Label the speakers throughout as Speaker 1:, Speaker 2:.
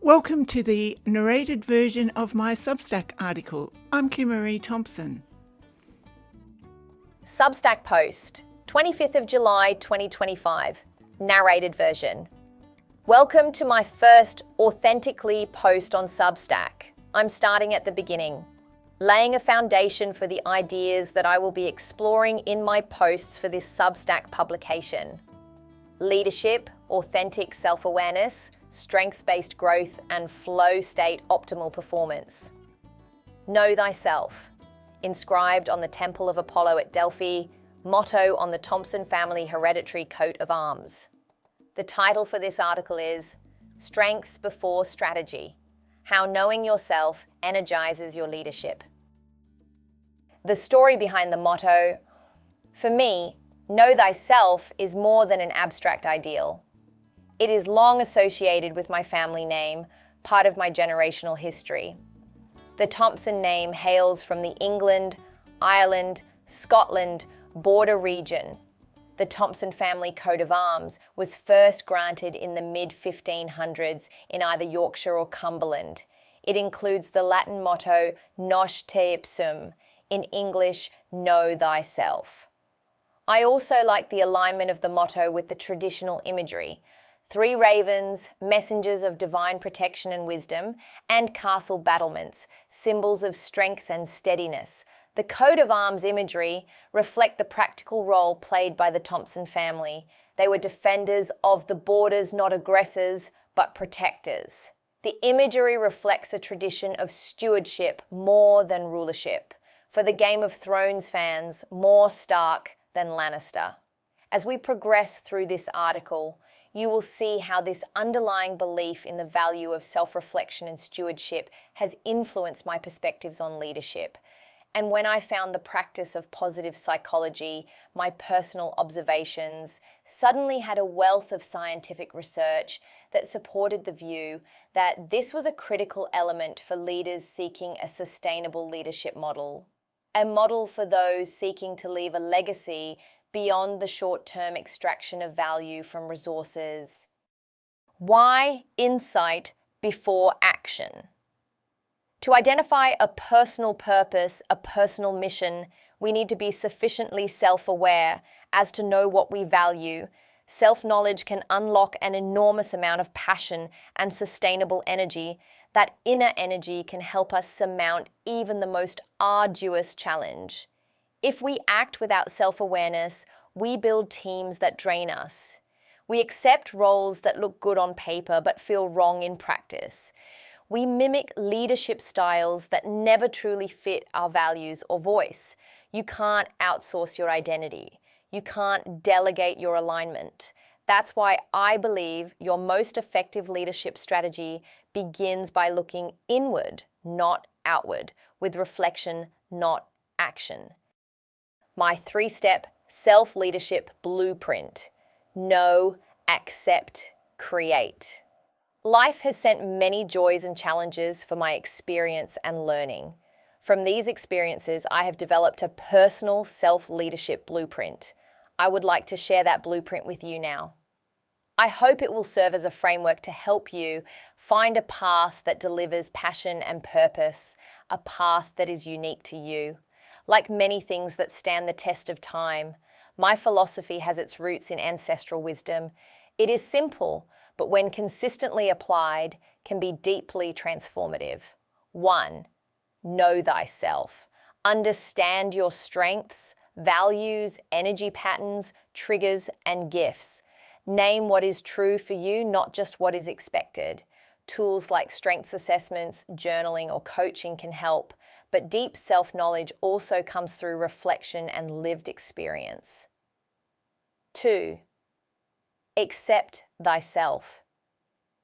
Speaker 1: Welcome to the narrated version of my Substack article. I'm Kimmaree Thompson.
Speaker 2: Substack post, 25th of July 2025, narrated version. Welcome to my first authentically post on Substack. I'm starting at the beginning, laying a foundation for the ideas that I will be exploring in my posts for this Substack publication. Leadership, authentic self-awareness, strengths-based growth, and flow state optimal performance. Know thyself, inscribed on the Temple of Apollo at Delphi, motto on the Thompson family hereditary coat of arms. The title for this article is Strengths Before Strategy: How Knowing Yourself Energizes Your Leadership. The story behind the motto: for me, know thyself is more than an abstract ideal. It is long associated with my family name, part of my generational history. The Thompson name hails from the England, Ireland, Scotland border region. The Thompson family coat of arms was first granted in the mid-1500s in either Yorkshire or Cumberland. It includes the Latin motto Nos te ipsum, in English, know thyself. I also like the alignment of the motto with the traditional imagery: 3 ravens, messengers of divine protection and wisdom, and castle battlements, symbols of strength and steadiness. The coat of arms imagery reflect the practical role played by the Thompson family. They were defenders of the borders, not aggressors, but protectors. The imagery reflects a tradition of stewardship more than rulership. For the Game of Thrones fans, more Stark than Lannister. As we progress through this article, you will see how this underlying belief in the value of self-reflection and stewardship has influenced my perspectives on leadership. And when I found the practice of positive psychology, my personal observations suddenly had a wealth of scientific research that supported the view that this was a critical element for leaders seeking a sustainable leadership model. A model for those seeking to leave a legacy beyond the short-term extraction of value from resources. Why insight before action? To identify a personal purpose, a personal mission, we need to be sufficiently self-aware as to know what we value. Self-knowledge can unlock an enormous amount of passion and sustainable energy. That inner energy can help us surmount even the most arduous challenge. If we act without self-awareness, we build teams that drain us. We accept roles that look good on paper but feel wrong in practice. We mimic leadership styles that never truly fit our values or voice. You can't outsource your identity. You can't delegate your alignment. That's why I believe your most effective leadership strategy begins by looking inward, not outward, with reflection, not action. My 3-step self-leadership blueprint: know, accept, create. Life has sent many joys and challenges for my experience and learning. From these experiences, I have developed a personal self-leadership blueprint. I would like to share that blueprint with you now. I hope it will serve as a framework to help you find a path that delivers passion and purpose, a path that is unique to you. Like many things that stand the test of time, my philosophy has its roots in ancestral wisdom. It is simple, but when consistently applied, can be deeply transformative. 1. Know thyself. Understand your strengths, values, energy patterns, triggers, and gifts. Name what is true for you, not just what is expected. Tools like strengths assessments, journaling, or coaching can help, but deep self-knowledge also comes through reflection and lived experience. 2. Accept thyself.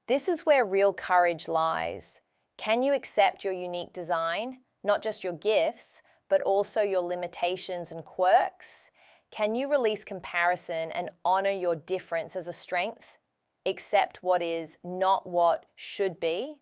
Speaker 2: This is where real courage lies. Can you accept your unique design, not just your gifts, but also your limitations and quirks? Can you release comparison and honor your difference as a strength? Accept what is, not what should be.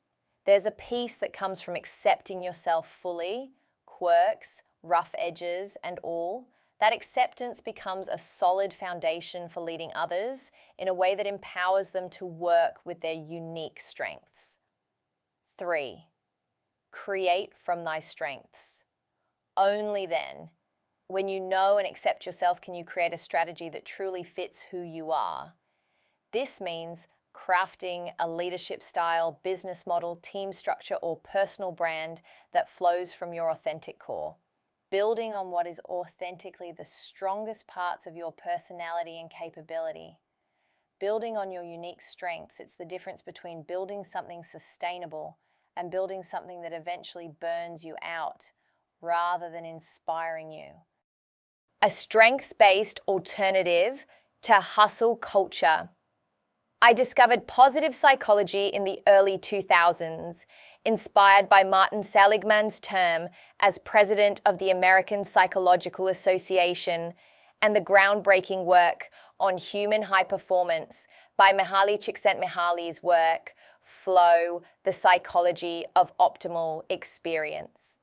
Speaker 2: There's a peace that comes from accepting yourself fully, quirks, rough edges, and all. That acceptance becomes a solid foundation for leading others in a way that empowers them to work with their unique strengths. 3. Create from thy strengths. Only then, when you know and accept yourself, can you create a strategy that truly fits who you are. This means crafting a leadership style, business model, team structure, or personal brand that flows from your authentic core. Building on what is authentically the strongest parts of your personality and capability. Building on your unique strengths. It's the difference between building something sustainable and building something that eventually burns you out rather than inspiring you. A strengths-based alternative to hustle culture. I discovered positive psychology in the early 2000s, inspired by Martin Seligman's term as president of the American Psychological Association and the groundbreaking work on human high performance by Mihaly Csikszentmihalyi's work, Flow, the Psychology of Optimal Experience.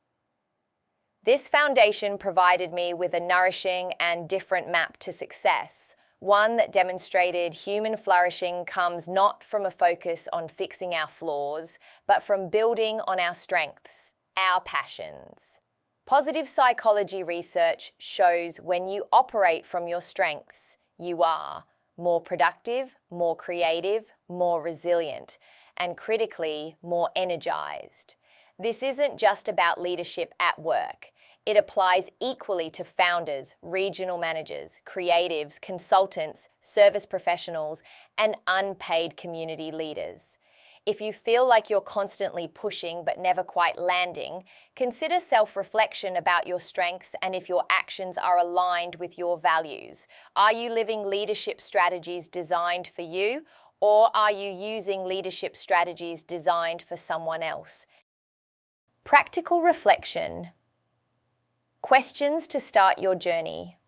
Speaker 2: This foundation provided me with a nourishing and different map to success, one that demonstrated human flourishing comes not from a focus on fixing our flaws, but from building on our strengths, our passions. Positive psychology research shows when you operate from your strengths, you are more productive, more creative, more resilient, and critically, more energized. This isn't just about leadership at work. It applies equally to founders, regional managers, creatives, consultants, service professionals, and unpaid community leaders. If you feel like you're constantly pushing but never quite landing, consider self-reflection about your strengths and if your actions are aligned with your values. Are you living leadership strategies designed for you, or are you using leadership strategies designed for someone else? Practical reflection. Questions to start your journey.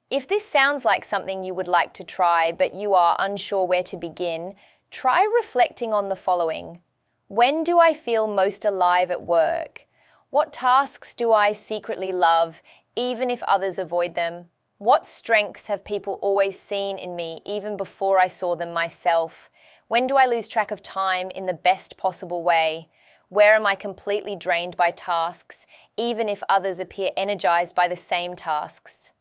Speaker 2: If this sounds like something you would like to try but you are unsure where to begin, try reflecting on the following. When do I feel most alive at work? What tasks do I secretly love, even if others avoid them? What strengths have people always seen in me, even before I saw them myself? When do I lose track of time in the best possible way? Where am I completely drained by tasks, even if others appear energized by the same tasks?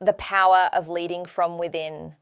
Speaker 2: The power of leading from within.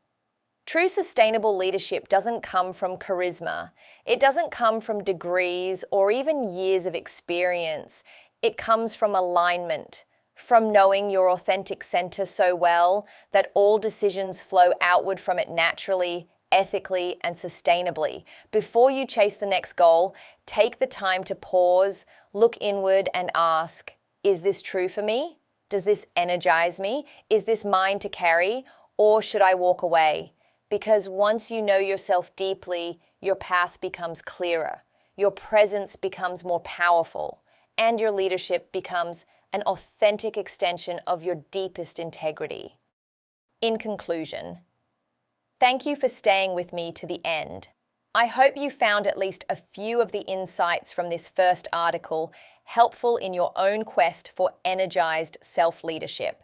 Speaker 2: True sustainable leadership doesn't come from charisma. It doesn't come from degrees or even years of experience. It comes from alignment, from knowing your authentic center so well that all decisions flow outward from it naturally, ethically, and sustainably. Before you chase the next goal, take the time to pause, look inward, and ask, is this true for me? Does this energize me? Is this mine to carry? Or should I walk away? Because once you know yourself deeply, your path becomes clearer, your presence becomes more powerful, and your leadership becomes an authentic extension of your deepest integrity. In conclusion, thank you for staying with me to the end. I hope you found at least a few of the insights from this first article helpful in your own quest for energized self-leadership.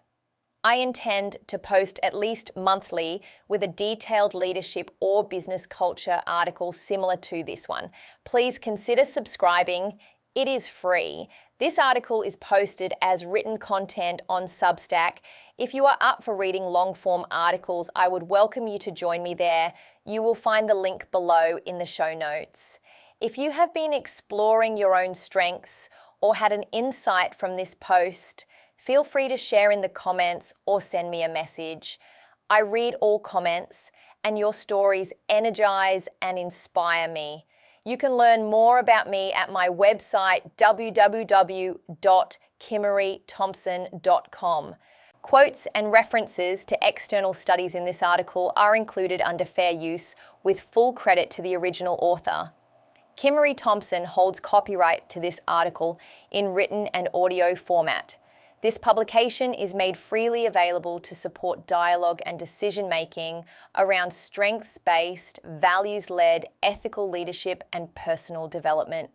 Speaker 2: I intend to post at least monthly with a detailed leadership or business culture article similar to this one. Please consider subscribing. It is free. This article is posted as written content on Substack. If you are up for reading long-form articles, I would welcome you to join me there. You will find the link below in the show notes. If you have been exploring your own strengths or had an insight from this post, feel free to share in the comments or send me a message. I read all comments, and your stories energize and inspire me. You can learn more about me at my website, www.kimmareethompson.com. Quotes and references to external studies in this article are included under fair use, with full credit to the original author. Kimmaree Thompson holds copyright to this article in written and audio format. This publication is made freely available to support dialogue and decision-making around strengths-based, values-led, ethical leadership and personal development.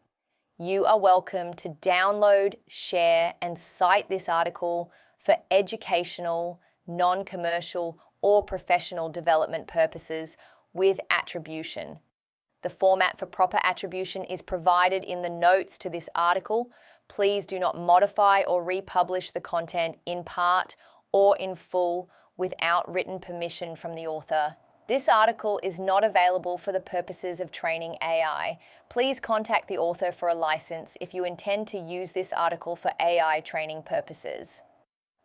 Speaker 2: You are welcome to download, share, and cite this article for educational, non-commercial, or professional development purposes with attribution. The format for proper attribution is provided in the notes to this article. Please do not modify or republish the content in part or in full without written permission from the author. This article is not available for the purposes of training AI. Please contact the author for a license if you intend to use this article for AI training purposes.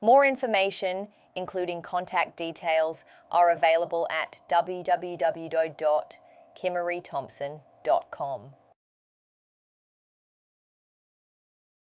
Speaker 2: More information, including contact details, are available at www.kimmareethompson.com.